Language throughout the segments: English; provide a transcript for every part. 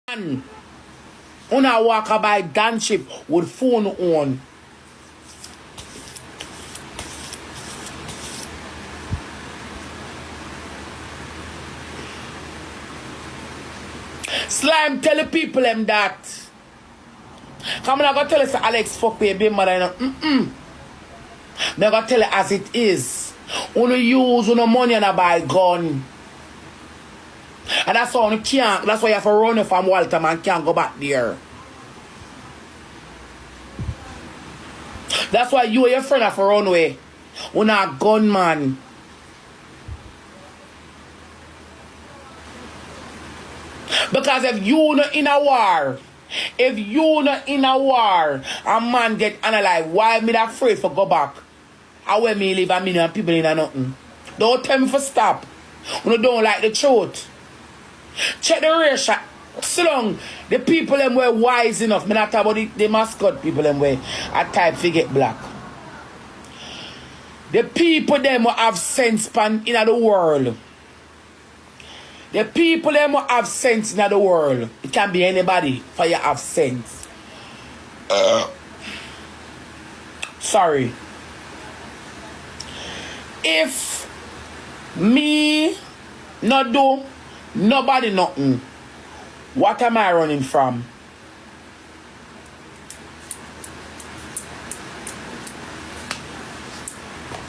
man. Una walk by dance ship with phone on. Slime, tell the people them that. Come on, I gotta tell us Alex fuck baby mother. Me gotta tell it as it is. Only use no money and buy gun. And that's why you can't. That's why you have to run from Walter man can't go back there. That's why you and your friend have to run away. You're not a gunman. Because if you not in a war, a man get unalive, why me that afraid for go back? How will me live a million people in a nothing? Don't tell me for stop. You don't like the truth. Check the ratio. So long, the people them were wise enough. Me not talk about the mascot people them were a type to get black. The people them will have sense in the world. The people them will have sense in the world. It can be anybody for you have sense. Sorry. If me not do nobody nothing, what am I running from?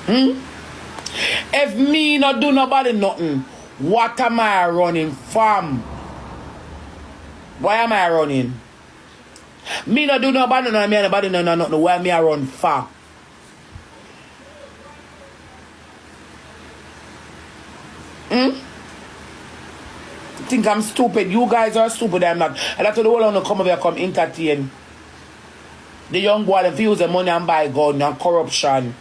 If me not do nobody nothing, what am I running from? Why am I running? Me not do nobody nothing, me nobody nothing. Why me I run for? Think I'm stupid. You guys are stupid. I'm not. And that's the whole on come over here come entertain. The young boy that use the money and buy gun and corruption.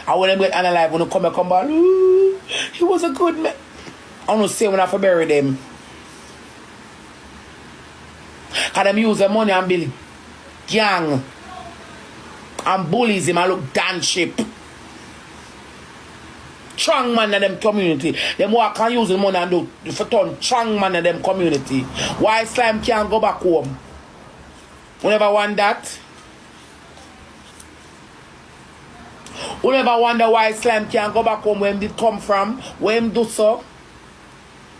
And when them get unalive, when they come back, ooh, he was a good man. I don't say when I have to bury them. Because them use the money and build gang. And bullies him and look dance ship. Strong man in them community. Them walk and use the money and do for turn strong man in them community. Why slime can't go back home? We never want that. We never wonder why slime can't go back home where him did come from, where him do so.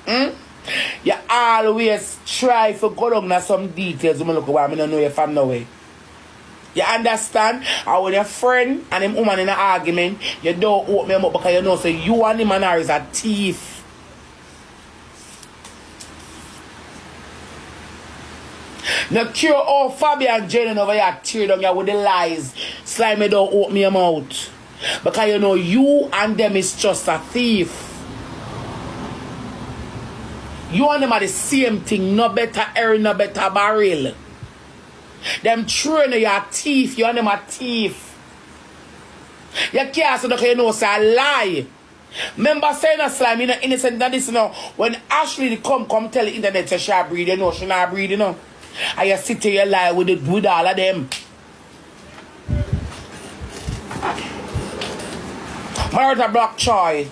You always try to go down to some details. You look why I don't know you from nowhere. You understand? And when your friend and him woman in an argument, you don't open them up because you know so you and him and her is a thief. Now cure all Fabian and Jayden over here tear down here with the lies. Slime don't open your mouth. Because you know you and them is just a thief. You and them are the same thing, no better air, no better barrel. Them train you a thief, you and them a thief. You can't say that you know say a lie. Remember saying a slime, you know, innocent than this, you know. When Ashley come tell the internet say she breed, you know, she not breed, you know. And you sit here, you lie with all of them. My heart a black choy.